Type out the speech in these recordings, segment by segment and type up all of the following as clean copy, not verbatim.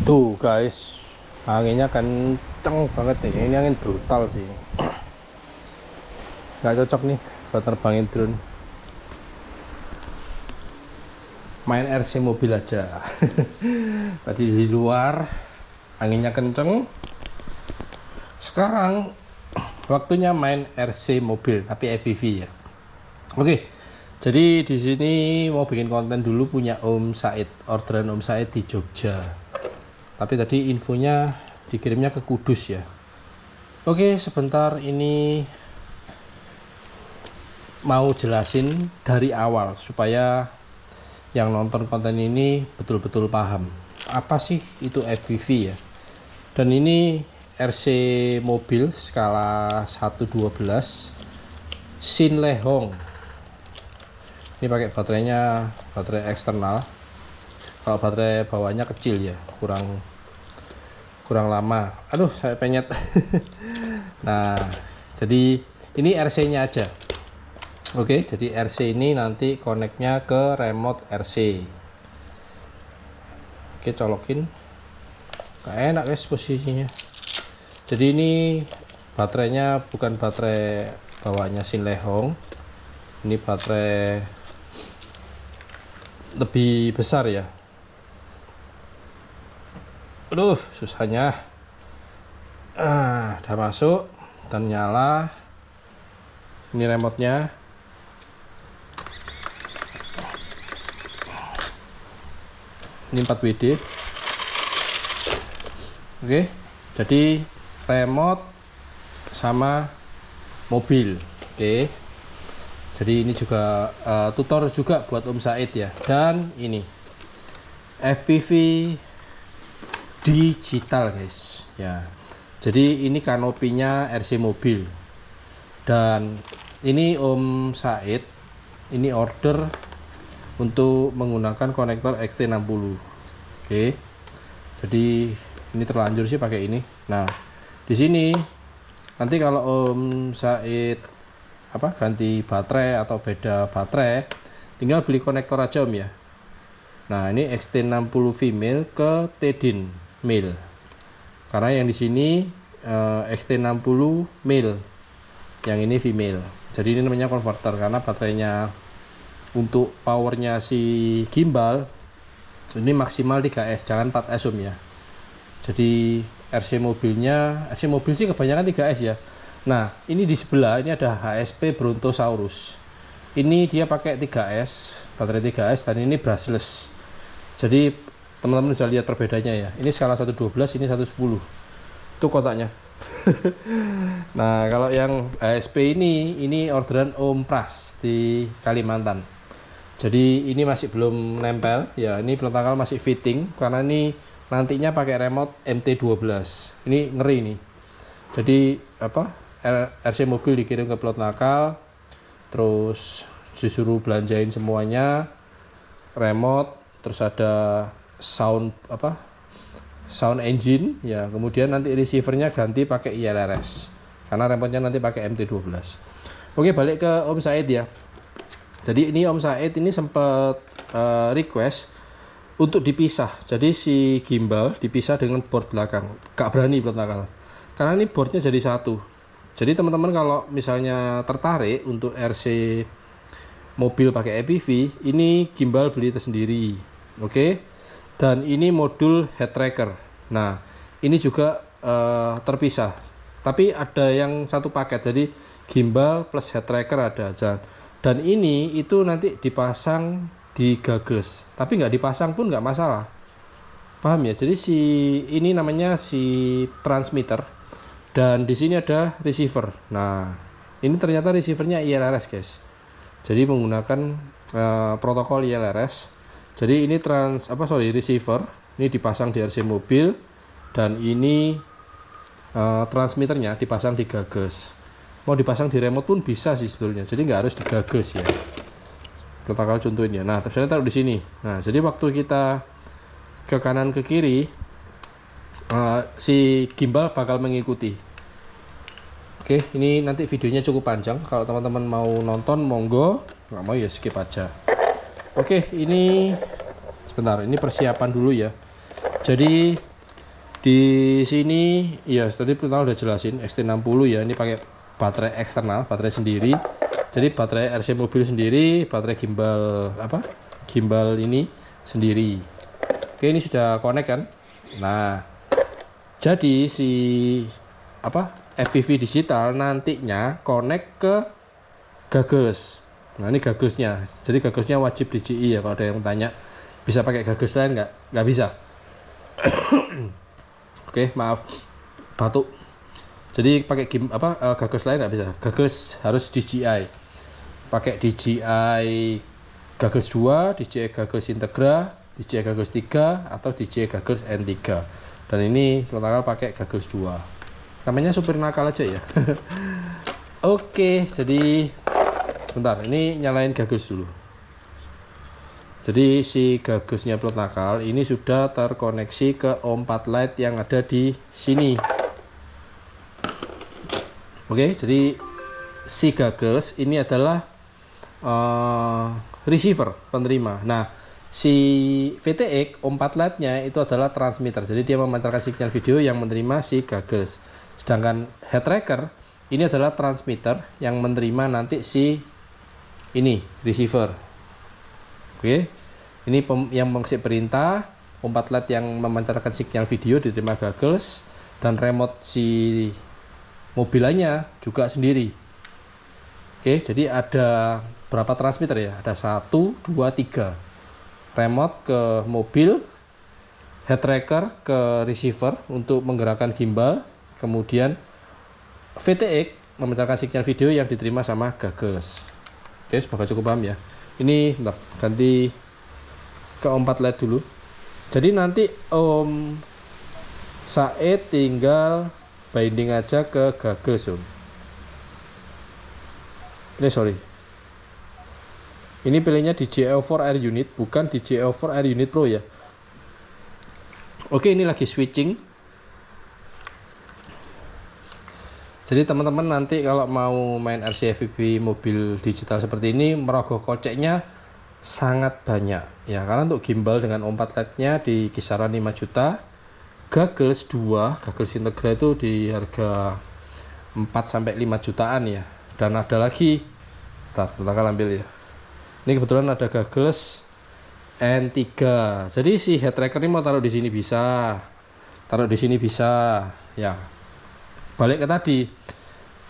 Tuh guys, anginnya kenceng banget nih. Ini angin brutal sih. Nggak cocok nih buat terbangin drone. Main RC mobil aja. Tadi di luar anginnya kenceng. Sekarang waktunya main RC mobil tapi EPV ya. Oke. Jadi di sini mau bikin konten dulu punya Om Said, orderan Om Said di Jogja. Tapi tadi infonya dikirimnya ke Kudus ya. Oke, sebentar ini mau jelasin dari awal supaya yang nonton konten ini betul-betul paham. Apa sih itu EPV ya? Dan ini RC mobil skala 112 Sinlehong. Ini pakai baterainya, baterai eksternal. Kalau baterai bawahnya kecil ya, kurang lama. Aduh, saya penyet. Nah, jadi ini RC-nya aja. Oke, jadi RC ini nanti koneknya ke remote RC. Oke, colokin. Gak enak guys posisinya. Jadi ini baterainya bukan baterai bawahnya Sinlehong. Ini baterai lebih besar ya. Aduh, susahnya. Udah masuk dan nyala. Ini remote-nya. Ini 4 WD. Oke, jadi remote sama mobil. Oke. Jadi ini juga tutor juga buat Om Said ya. Dan ini FPV digital guys ya. Jadi ini kanopinya RC mobil. Dan ini Om Said ini order untuk menggunakan konektor XT60. Oke. Jadi ini terlanjur sih pakai ini. Nah, di sini nanti kalau Om Said ganti baterai atau beda baterai, tinggal beli konektor aja Om ya. Nah, ini XT60 female ke T-DIN male. Karena yang di sini XT60 male, yang ini female. Jadi ini namanya converter karena baterainya untuk powernya si gimbal ini maksimal 3S, jangan 4S Om ya. Jadi RC mobil sih kebanyakan 3S ya. Nah, ini di sebelah ini ada HSP Brontosaurus. Ini dia pakai 3S, baterai 3S, dan ini brushless. Jadi teman-teman bisa lihat perbedaannya ya. Ini skala 112, ini 110. Itu kotaknya. Nah, kalau yang HSP ini orderan Om Pras di Kalimantan. Jadi ini masih belum nempel ya. Ini pelot nakal masih fitting karena ini nantinya pakai remote MT12. Ini ngeri nih. Jadi RC mobil dikirim ke pelot nakal, terus disuruh belanjain semuanya, remote, terus ada sound engine ya. Kemudian nanti receivernya ganti pakai ILRS karena remote-nya nanti pakai MT12. Oke, balik ke Om Said ya. Jadi ini Om Said ini sempat request untuk dipisah. Jadi si gimbal dipisah dengan board belakang. Gak berani pelot nakal karena ini boardnya jadi satu. Jadi teman-teman kalau misalnya tertarik untuk RC mobil pakai EPV, ini gimbal beli tersendiri. Oke. Dan ini modul head tracker. Nah, ini juga terpisah. Tapi ada yang satu paket. Jadi gimbal plus head tracker ada. Dan ini itu nanti dipasang di goggles. Tapi nggak dipasang pun nggak masalah. Paham ya? Jadi ini namanya si transmitter. Dan di sini ada receiver. Nah, ini ternyata receivernya ILRS guys. Jadi menggunakan protokol ILRS. Jadi ini receiver. Ini dipasang di RC mobil. Dan ini transmitternya dipasang di goggles. Mau dipasang di remote pun bisa sih sebetulnya. Jadi nggak harus di goggles ya. Protokol contohin ya. Nah, saya taruh di sini. Nah, jadi waktu kita ke kanan ke kiri, si gimbal bakal mengikuti. Oke, ini nanti videonya cukup panjang. Kalau teman-teman mau nonton, monggo. Nggak mau ya skip aja. Oke, ini sebentar. Ini persiapan dulu ya. Jadi Di sini ya tadi pertama udah jelasin XT60 ya, ini pakai baterai eksternal, baterai sendiri. Jadi baterai RC mobil sendiri, baterai gimbal gimbal ini sendiri. Oke, ini sudah connect kan. Nah, jadi si FPV digital nantinya connect ke goggles. Nah, ini gogglesnya. Jadi gogglesnya wajib DJI ya, kalau ada yang tanya bisa pakai goggles lain nggak bisa. Oke, maaf batuk. Jadi pakai goggles lain nggak bisa. Goggles harus DJI. Pakai DJI goggles 2, DJI goggles Integra, DJI goggles 3 atau DJI goggles N3. Dan ini nakal pakai goggles 2. Namanya supir nakal aja ya. Oke, jadi bentar, ini nyalain goggles dulu. Jadi si gogglesnya pilot nakal ini sudah terkoneksi ke O4 Lite yang ada di sini. Oke, jadi si goggles ini adalah receiver penerima. Nah, si VTX O4 Lite-nya itu adalah transmitter. Jadi dia memancarkan sinyal video yang menerima si goggles. Sedangkan head tracker ini adalah transmitter yang menerima nanti si ini receiver. Oke, ini yang mengasih perintah, O4 Lite yang memancarkan sinyal video diterima goggles, dan remote si mobilannya juga sendiri. Oke, jadi ada berapa transmitter ya? Ada 1, 2, 3. Remote ke mobil, head tracker ke receiver untuk menggerakkan gimbal, kemudian VTX memancarkan sinyal video yang diterima sama goggles. Oke, semoga cukup paham ya. Ini bentar, ganti ke O4 Lite dulu. Jadi nanti Om Said tinggal binding aja ke goggles Om. Sorry. Ini pilihnya DJI-O4 Air Unit, bukan DJI-O4 Air Unit Pro ya. Oke, ini lagi switching. Jadi teman-teman nanti kalau mau main RC FPV mobil digital seperti ini, merogoh koceknya sangat banyak ya, karena untuk gimbal dengan O4 Lite-nya di kisaran 5 juta, goggles 2, goggles Integra itu di harga 4-5 jutaan ya. Dan ada lagi, kita ambil ya, ini kebetulan ada goggles N3. Jadi si head tracker ini mau taruh di sini bisa, taruh di sini bisa ya. Balik ke tadi,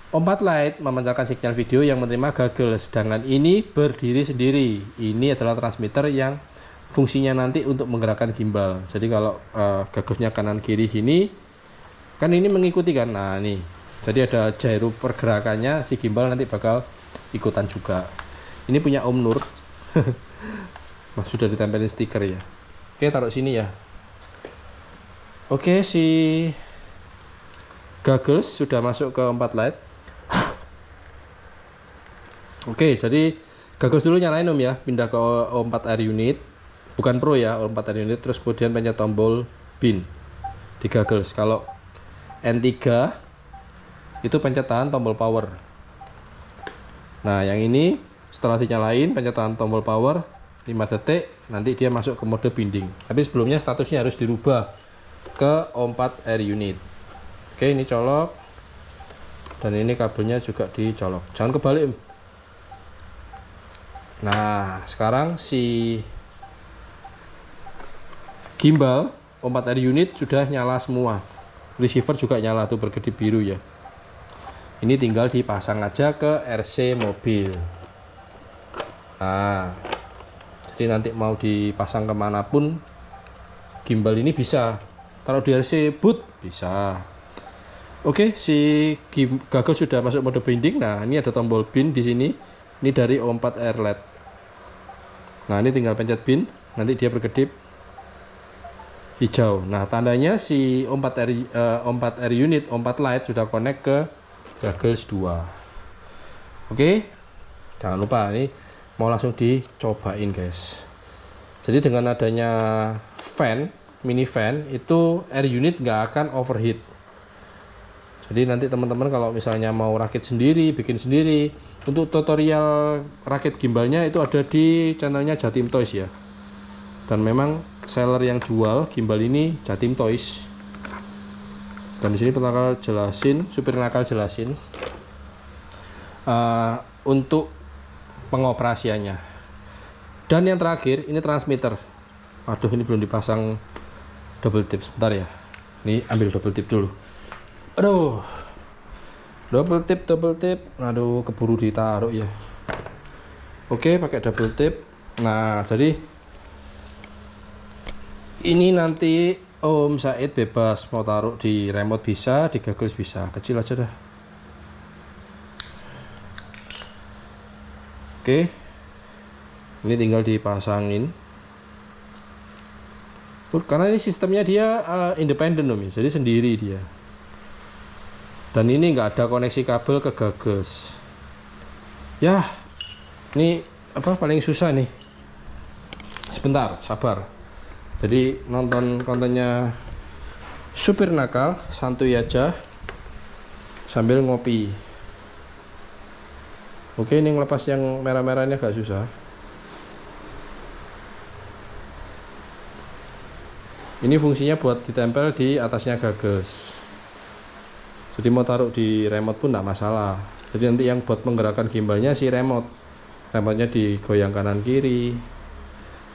O4 Lite memancarkan sinyal video yang menerima goggles, sedangkan ini berdiri sendiri. Ini adalah transmitter yang fungsinya nanti untuk menggerakkan gimbal. Jadi kalau gogglesnya kanan kiri gini, kan ini mengikuti kan. Nah ini, jadi ada gyro pergerakannya, si gimbal nanti bakal ikutan juga. Ini punya Om Nur. Sudah ditempelin stiker ya. Oke, taruh sini ya. Oke, si goggles sudah masuk ke O4 Lite. Oke, jadi goggles dulu nyalain Om ya, pindah ke O4 Air Unit, bukan Pro ya, O4 Air Unit, terus kemudian pencet tombol bin di goggles. Kalau N3 itu pencet tahan tombol power. Nah, yang ini setelah dinyalain pencet tahan tombol power 5 detik, nanti dia masuk ke mode binding. Tapi sebelumnya statusnya harus dirubah ke O4 Air Unit. Oke, ini colok, dan ini kabelnya juga dicolok. Jangan kebalik Om. Nah, sekarang si gimbal O4 Air Unit sudah nyala semua. Receiver juga nyala tuh, berkedip biru ya. Ini tinggal dipasang aja ke RC mobil. Nah, jadi nanti mau dipasang kemanapun gimbal ini bisa. Taruh di RC boot bisa. Oke, si goggles sudah masuk mode binding. Nah, ini ada tombol bin di sini. Ini dari O4 Air Lite. Nah, ini tinggal pencet bin, nanti dia berkedip hijau. Nah, tandanya si O4 Air Unit, O4 Lite sudah connect ke goggles 2. Oke, jangan lupa ini mau langsung dicobain guys. Jadi dengan adanya fan, mini fan, itu Air Unit nggak akan overheat. Jadi nanti teman-teman kalau misalnya mau rakit sendiri, bikin sendiri, untuk tutorial rakit gimbalnya itu ada di channelnya Jatim Toys ya. Dan memang seller yang jual gimbal ini Jatim Toys. Dan di sini pelakal jelasin, supir nakal jelasin untuk pengoperasiannya. Dan yang terakhir ini transmitter. Aduh, ini belum dipasang double tip, sebentar ya. Ini ambil double tip dulu. Aduh, double tip. Aduh, keburu ditaruh ya. Oke, pakai double tip. Nah, jadi ini nanti Om Said bebas mau taruh di remote bisa, di gaggles bisa, kecil aja dah. Oke, ini tinggal dipasangin. Karena ini sistemnya dia independen Om, jadi sendiri dia. Dan ini nggak ada koneksi kabel ke gaggles. Ya, ini apa paling susah nih. Sebentar, sabar. Jadi nonton kontennya supir nakal, santuy aja sambil ngopi. Oke, ini ngelepas yang merah-merahnya agak susah. Ini fungsinya buat ditempel di atasnya gaggles. Jadi mau taruh di remote pun tidak masalah. Jadi nanti yang buat menggerakkan gimbalnya si remote. Remote-nya digoyang kanan kiri.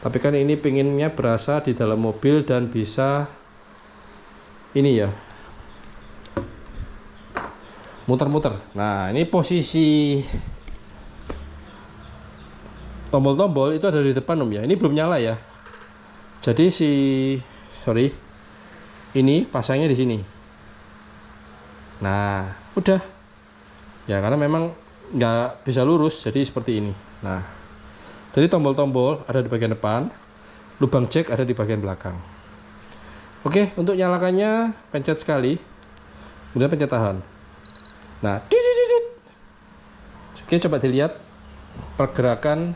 Tapi kan ini pinginnya berasa di dalam mobil dan bisa ini ya, muter-muter. Nah, ini posisi tombol-tombol itu ada di depan Om ya. Ini belum nyala ya. Jadi ini pasangnya di sini. Nah, udah. Ya karena memang nggak bisa lurus, jadi seperti ini. Nah. Jadi tombol-tombol ada di bagian depan, lubang jack ada di bagian belakang. Oke, untuk nyalakannya pencet sekali, kemudian pencet tahan. Nah, oke, coba dilihat pergerakan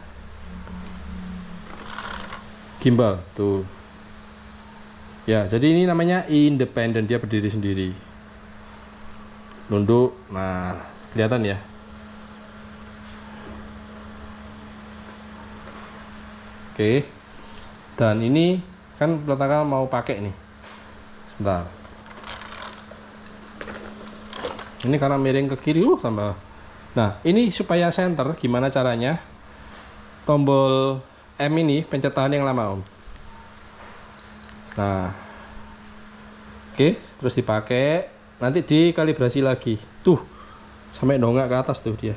gimbal tuh. Ya, jadi ini namanya independen, dia berdiri sendiri. Nunduk, nah kelihatan ya. Oke, dan ini kan pelakal mau pakai nih. Sebentar. Ini karena miring ke kiri, tambah. Nah, ini supaya center, gimana caranya? Tombol M ini pencet tahan yang lama Om. Nah, oke, terus dipakai, nanti dikalibrasi lagi. Tuh, sampai dongak ke atas tuh dia.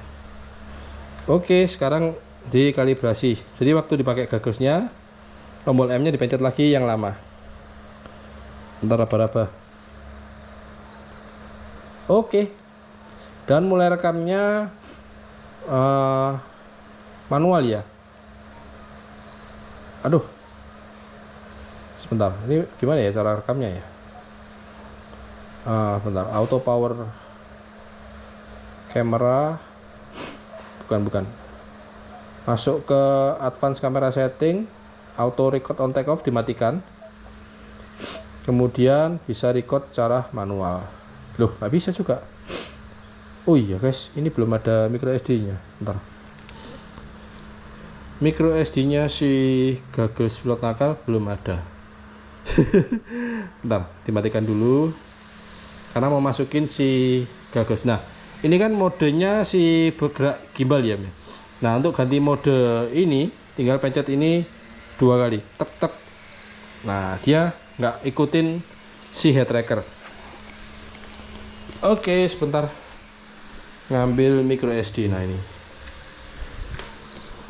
Oke, sekarang dikalibrasi. Jadi waktu dipakai gagglesnya, tombol M nya dipencet lagi yang lama. Bentar raba-raba. Oke, dan mulai rekamnya manual ya. Aduh, sebentar, ini gimana ya cara rekamnya ya. Bentar, auto power camera, bukan. Masuk ke advance camera setting, auto record on take off dimatikan. Kemudian bisa record cara manual. Loh, nggak bisa juga. Oh iya guys, ini belum ada micro SD nya. Bentar. Micro SD nya si gaggles pilot nakal belum ada. Bentar, dimatikan dulu. Karena mau masukin si gaggles. Nah, ini kan modenya si bergerak gimbal ya. Nah, untuk ganti mode ini tinggal pencet ini 2 kali, tek. Nah, dia nggak ikutin si head tracker. Oke, sebentar, ngambil micro SD. Nah ini,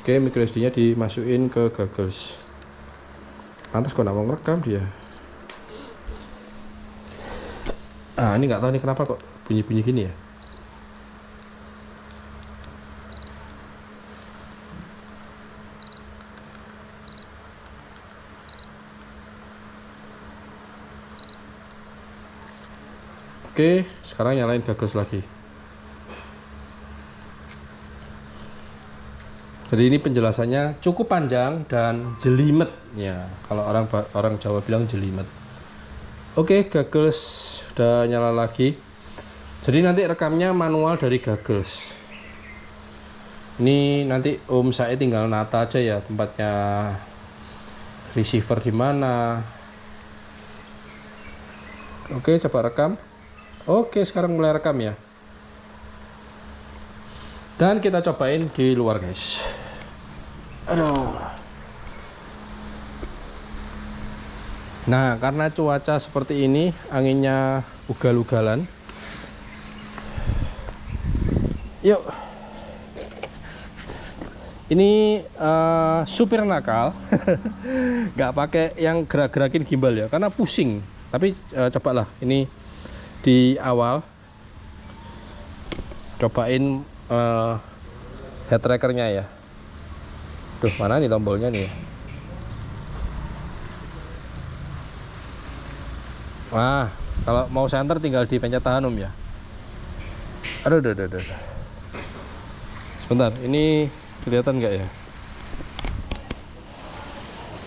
oke, micro SD nya dimasukin ke gaggles. Pantas kok nggak mau ngerekam dia. Ini nggak tahu nih kenapa kok bunyi-bunyi gini ya. Oke, sekarang nyalain gaggles lagi. Jadi ini penjelasannya cukup panjang dan jelimet ya. Kalau orang Jawa bilang jelimet. Oke, gaggles sudah nyala lagi. Jadi nanti rekamnya manual dari gaggles. Ini nanti Om Said tinggal nata aja ya tempatnya receiver di mana. Oke, coba rekam. Oke, sekarang mulai rekam ya. Dan kita cobain di luar, guys. Aduh. Nah, karena cuaca seperti ini, anginnya ugal-ugalan. Yuk. Ini supir nakal. Nggak pakai yang gerak-gerakin gimbal ya, karena pusing. Tapi cobalah ini di awal. Cobain head trackernya ya. Duh, mana nih tombolnya nih? Wah, kalau mau center tinggal dipencet tahan ya. Aduh. Sebentar, ini kelihatan nggak ya?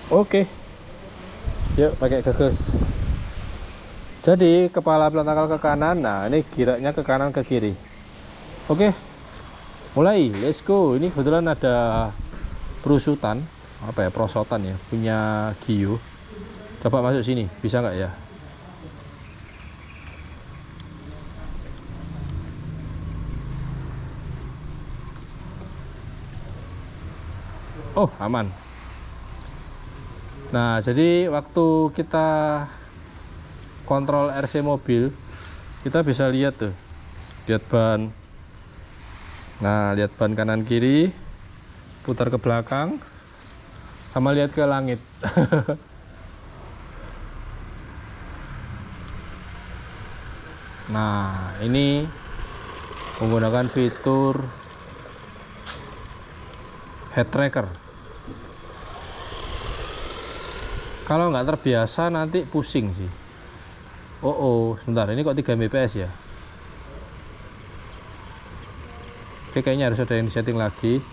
Oke. Yuk, pakai gagas. Jadi kepala pelontakal ke kanan. Nah, ini geraknya ke kanan ke kiri. Oke. Mulai, let's go. Ini kebetulan ada perusutan, apa ya, perosotan ya, punya Gio. Coba masuk sini, bisa nggak ya? Oh, aman. Nah, jadi waktu kita kontrol RC mobil, kita bisa lihat tuh, lihat ban. Nah, lihat ban kanan kiri, putar ke belakang, sama lihat ke langit. Nah, ini menggunakan fitur head tracker. Kalau nggak terbiasa nanti pusing sih. Oh, sebentar, ini kok 3 Mbps ya? Oke, kayaknya harus ada yang disetting lagi.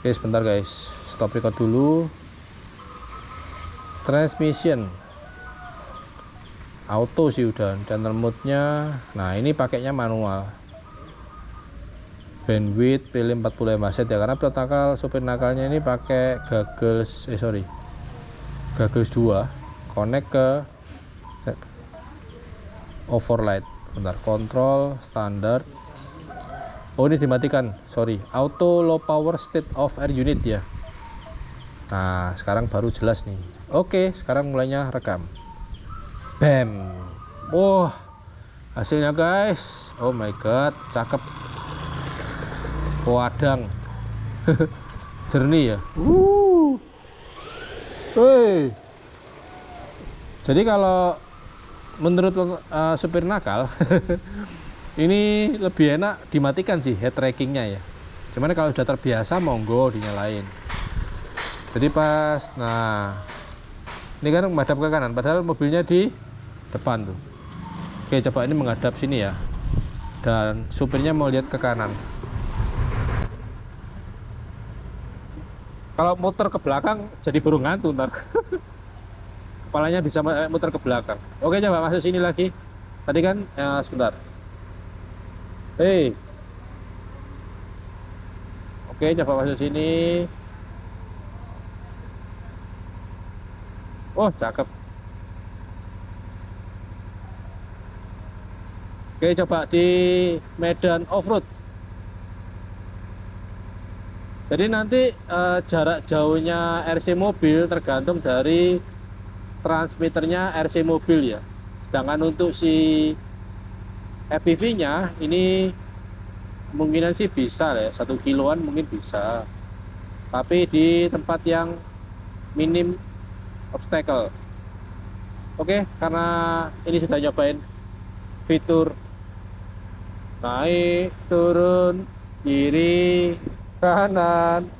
Oke, sebentar guys, stop record dulu. Transmission auto sih udah, channel mode-nya. Nah, ini pakainya manual. Bandwidth pilih 40 MHz ya, karena pelontakal supir nakalnya ini pakai gagas gagas 2, connect ke overlight. Bentar, kontrol standar. Oh, ini dimatikan, sorry, auto low power state of air unit ya. Nah, sekarang baru jelas nih. Oke, sekarang mulainya rekam. Bam. Wah, hasilnya guys, oh my god, cakep. Wadang. Jernih ya. Hey. Jadi kalau menurut supir nakal ini lebih enak dimatikan sih head trackingnya ya. Cuman kalau sudah terbiasa monggo dinyalain. Jadi pas, nah ini kan menghadap ke kanan, padahal mobilnya di depan tuh. Oke, coba ini menghadap sini ya. Dan supirnya mau lihat ke kanan. Kalau muter ke belakang jadi burung hantu ntar. Kepalanya bisa muter ke belakang. Oke, coba masuk sini lagi. Tadi kan sebentar. Hei. Oke, coba masuk sini. Oh, cakep. Oke, coba di medan off-road. Jadi nanti jarak jauhnya RC mobil tergantung dari transmitternya RC mobil ya. Sedangkan untuk si FPV-nya ini kemungkinan sih bisa ya, 1 kiloan mungkin bisa. Tapi di tempat yang minim obstacle. Oke, karena ini sudah nyobain fitur naik, turun, kiri, kanan,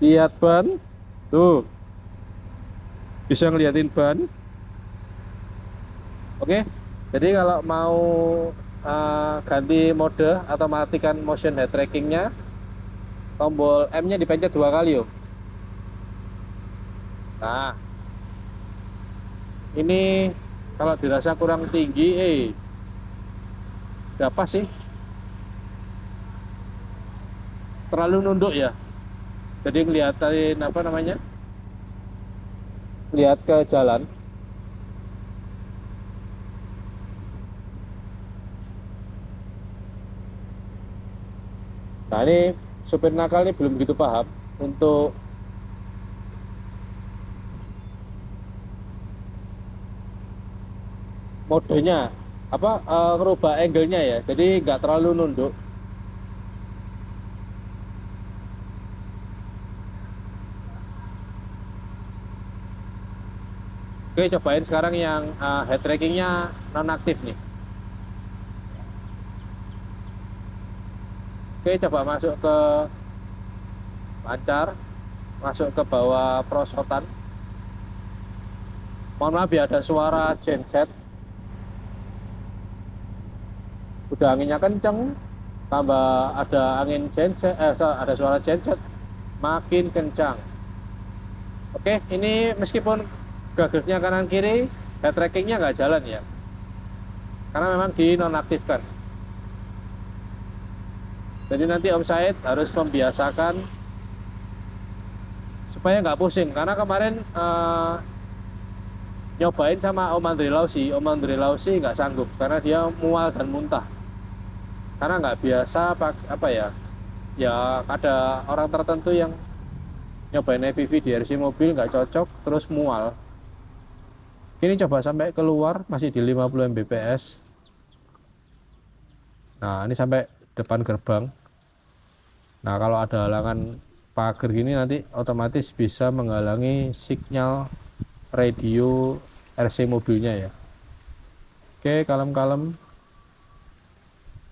lihat ban, tuh bisa ngeliatin ban. Oke, jadi kalau mau ganti mode atau matikan motion head trackingnya, tombol M nya dipencet 2 kali yuk. Nah, ini kalau dirasa kurang tinggi, udah pas sih. Terlalu nunduk ya, jadi ngeliatin apa namanya, lihat ke jalan. Nah ini supir nakal ini belum gitu paham untuk modenya apa, ngerubah angle-nya ya, jadi nggak terlalu nunduk. Oke, cobain sekarang yang head trackingnya nonaktif nih. Oke, coba masuk ke lancar, masuk ke bawah perosotan. Mohon maaf ya, ada suara genset. Udah anginnya kenceng, tambah ada angin genset, ada suara genset, makin kencang. Oke, ini meskipun gagasnya kanan kiri, head trackingnya nggak jalan ya, karena memang dinonaktifkan. Jadi nanti Om Said harus membiasakan supaya nggak pusing, karena kemarin nyobain sama Om Andre Lausi nggak sanggup karena dia mual dan muntah, karena nggak biasa apa ya, ya ada orang tertentu yang nyobain EPV di RC mobil nggak cocok terus mual. Ini coba sampai keluar masih di 50 Mbps. Nah ini sampai depan gerbang. Nah kalau ada halangan pagar gini nanti otomatis bisa menghalangi sinyal radio RC mobilnya ya. Oke, kalem-kalem.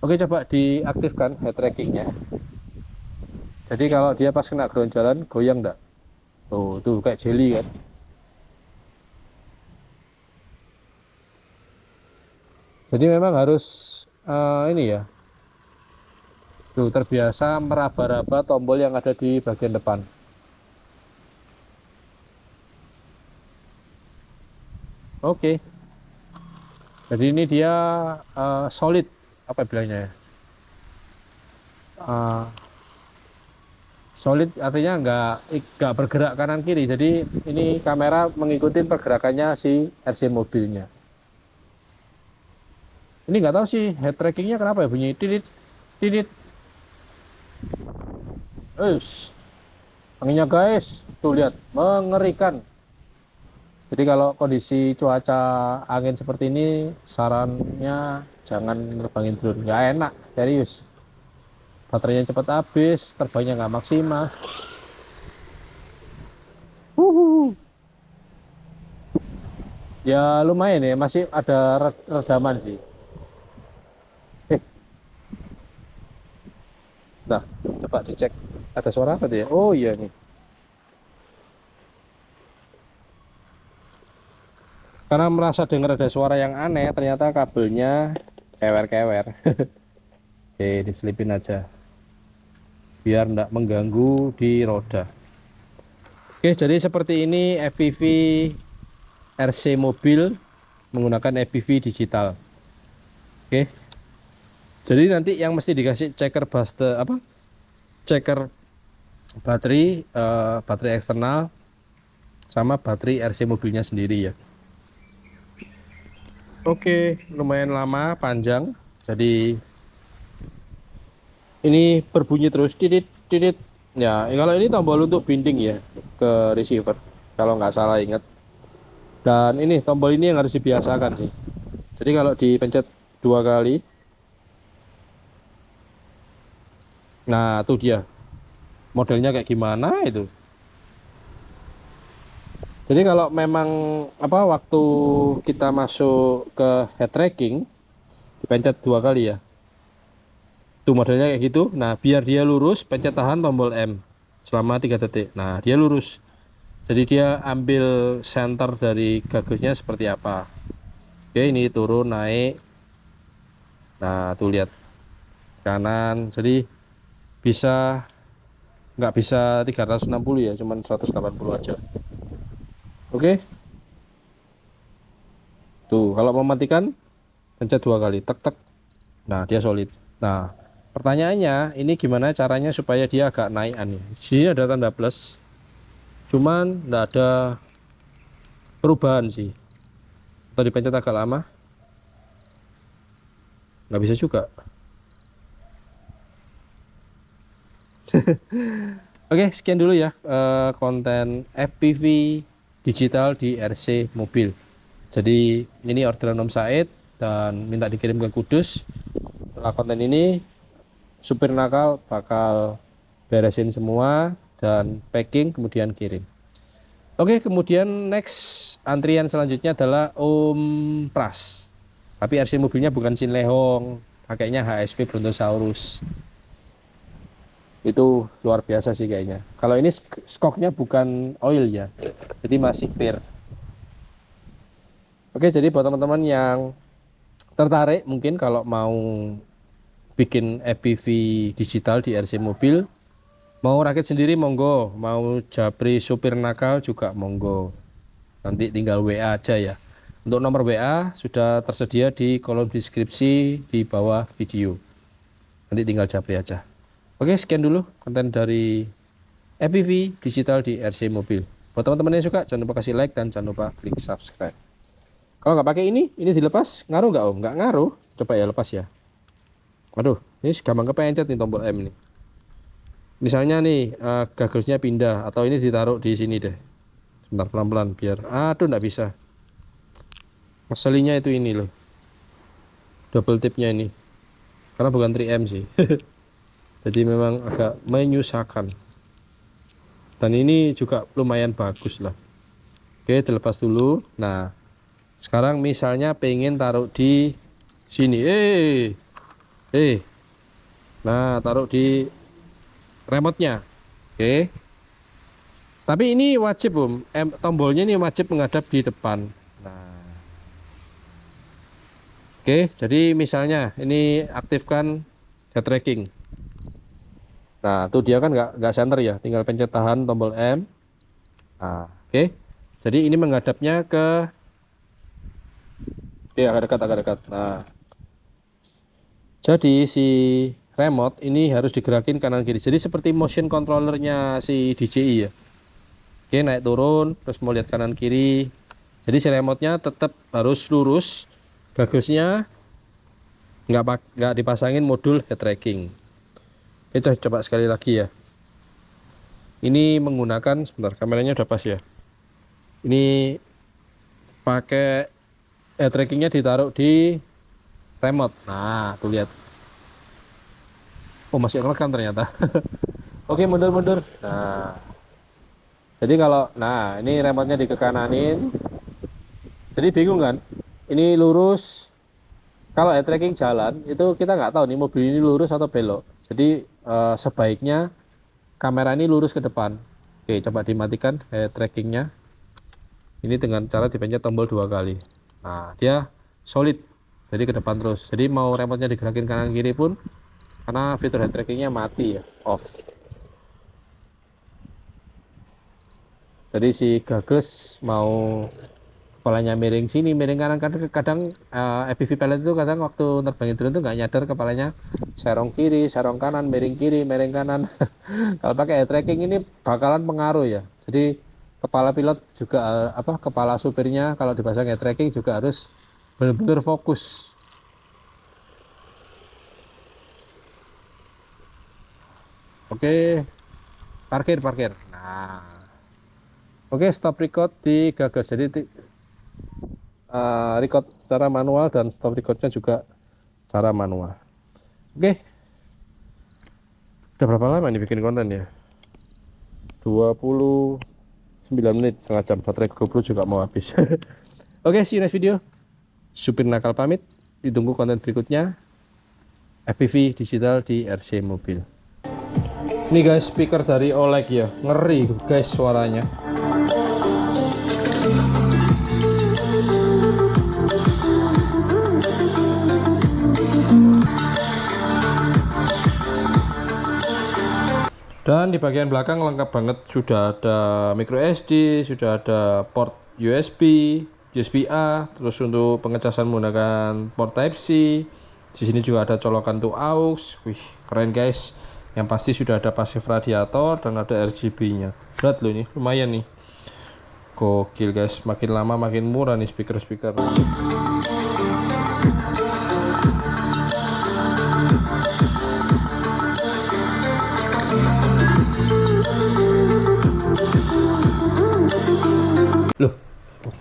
Oke, coba diaktifkan head trackingnya. Jadi kalau dia pas kena ground jalan goyang enggak? Tuh kayak jelly kan. Jadi memang harus ini ya, tuh terbiasa meraba-raba tombol yang ada di bagian depan. Oke, jadi ini dia solid, apa bilangnya ya? Solid artinya nggak bergerak kanan kiri. Jadi ini kamera mengikuti pergerakannya si RC mobilnya. Ini nggak tahu sih head trackingnya kenapa ya bunyi titit titit. Anginnya guys, tuh lihat mengerikan. Jadi kalau kondisi cuaca angin seperti ini, sarannya jangan nerbangin drone, nggak enak, serius. Baterainya cepat habis, terbangnya nggak maksimal. Ya lumayan ya, masih ada redaman sih. Nah, coba dicek. Ada suara apa tuh ya? Oh iya nih. Karena merasa dengar ada suara yang aneh, ternyata kabelnya kewer-kewer. Oke, diselipin aja. Biar enggak mengganggu di roda. Oke, jadi seperti ini FPV RC mobil menggunakan FPV digital. Oke. Jadi nanti yang mesti dikasih checker checker baterai, baterai eksternal sama baterai RC mobilnya sendiri ya. Oke, lumayan lama, panjang. Jadi ini berbunyi terus titit titit. Ya, kalau ini tombol untuk binding ya ke receiver, kalau nggak salah ingat. Dan ini tombol ini yang harus dibiasakan sih. Jadi kalau dipencet 2 kali, nah tuh dia modelnya kayak gimana itu. Jadi kalau memang waktu kita masuk ke head tracking dipencet 2 kali ya. Tuh modelnya kayak gitu. Nah, biar dia lurus pencet tahan tombol M selama 3 detik. Nah, dia lurus. Jadi dia ambil center dari gagusnya seperti apa. Oke, ini turun naik. Nah, tuh lihat kanan. Jadi bisa nggak bisa 360 ya, cuman 180 aja. Oke. Tuh, kalau mematikan pencet 2 kali, tek tek. Nah, dia solid. Nah, pertanyaannya ini gimana caranya supaya dia agak naikan ya. Di sini ada tanda plus. Cuman nggak ada perubahan sih. Atau dipencet agak lama. Nggak bisa juga. Oke, sekian dulu ya konten FPV digital di RC mobil. Jadi ini orderan Om Said dan minta dikirim ke Kudus. Setelah konten ini supir nakal bakal beresin semua dan packing kemudian kirim. Oke, kemudian next antrian selanjutnya adalah Om Pras. Tapi RC mobilnya bukan Cinlehong, pakainya HSP Brontosaurus. Itu luar biasa sih kayaknya. Kalau ini skoknya bukan oil ya, jadi masih pure. Oke, jadi buat teman-teman yang tertarik mungkin kalau mau bikin FPV digital di RC mobil, mau rakit sendiri monggo, mau japri supir nakal juga monggo. Nanti tinggal WA aja ya. Untuk nomor WA sudah tersedia di kolom deskripsi di bawah video. Nanti tinggal japri aja. Oke, sekian dulu konten dari FPV digital di RC mobil. Buat teman-teman yang suka, jangan lupa kasih like dan jangan lupa klik subscribe. Kalau nggak pakai ini dilepas, ngaruh nggak Om? Nggak ngaruh. Coba ya lepas ya. Waduh, ini gampang kepencet nih tombol M nih. Misalnya nih gagelsnya pindah atau ini ditaruh di sini deh. Sebentar pelan-pelan biar. Aduh, nggak bisa. Masalinya itu ini loh. Double tipnya ini. Karena bukan 3M sih. Jadi memang agak menyusahkan. Dan ini juga lumayan bagus lah. Oke, dilepas dulu. Nah, sekarang misalnya pengen taruh di sini. Nah, taruh di remote-nya. Oke. Tapi ini wajib Om. Tombolnya ini wajib menghadap di depan. Nah. Oke, jadi misalnya ini aktifkan head tracking. Nah, tuh dia kan nggak center ya, tinggal pencet tahan tombol M. Nah, oke. Jadi ini menghadapnya ke agak dekat. Nah, jadi si remote ini harus digerakin kanan kiri. Jadi seperti motion controllernya si DJI ya. Oke, naik turun, terus mau lihat kanan kiri. Jadi si remote-nya tetap harus lurus. Bagusnya nggak dipasangin modul head tracking. Kita coba sekali lagi ya. Ini menggunakan, sebentar kameranya udah pas ya. Ini pakai head trackingnya ditaruh di remote. Nah, tuh lihat. Oh, masih ngerekam ternyata. Oke, mundur. Nah, jadi kalau, nah ini remote-nya dikekananin. Jadi bingung kan? Ini lurus. Kalau head tracking jalan, itu kita nggak tahu nih mobil ini lurus atau belok. Jadi sebaiknya kamera ini lurus ke depan. Oke, coba dimatikan head trackingnya. Ini dengan cara dipencet tombol 2 kali. Nah, dia solid. Jadi ke depan terus. Jadi mau remote-nya digerakin kanan kiri pun, karena fitur head trackingnya mati ya, off. Jadi si gagas mau kepalanya miring sini, miring kanan, kadang FPV pilot itu kadang waktu terbangin drone tuh nggak nyadar kepalanya serong kiri, serong kanan, miring kiri, miring kanan. Kalau pakai head tracking ini bakalan pengaruh ya. Jadi kepala pilot juga kepala supirnya kalau dipasang head tracking juga harus benar-benar fokus. Oke, parkir. Nah, oke, stop record di gagas. Jadi record secara manual dan stop recordnya juga cara manual. Oke, udah berapa lama ini bikin konten ya? 29 menit, setengah jam. Baterai GoPro juga mau habis. Oke, see you next video. Supir nakal pamit, ditunggu konten berikutnya. FPV digital di RC mobil. Ini guys, speaker dari Oleg ya, ngeri guys suaranya. Dan di bagian belakang lengkap banget, sudah ada micro SD, sudah ada port USB, USB-A, terus untuk pengecasan menggunakan port Type-C. Di sini juga ada colokan untuk aux. Wih, keren guys. Yang pasti sudah ada pasif radiator dan ada RGB-nya. Berat loh ini, lumayan nih. Gokil guys, makin lama makin murah nih speaker-speaker.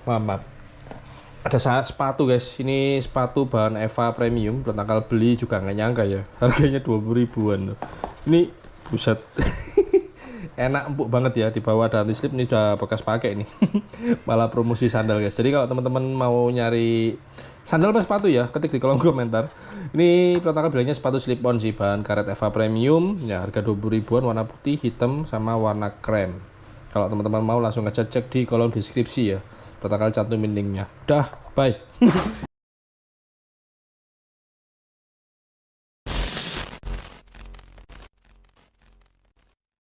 Maaf. Ada sepatu guys, ini sepatu bahan Eva Premium, tanggal beli juga nggak nyangka ya, harganya 20 ribuan. Ini buset. Enak, empuk banget ya, di bawah ada anti slip, ini udah bekas pakai nih. Malah promosi sandal guys. Jadi kalau teman-teman mau nyari sandal apa sepatu ya, ketik di kolom komentar. Ini pertama bilangnya sepatu slip on sih, bahan karet Eva Premium ya, harga 20 ribuan, warna putih, hitam sama warna krem. Kalau teman-teman mau langsung aja cek di kolom deskripsi ya, pertama kali cantumin linknya. Dah, bye.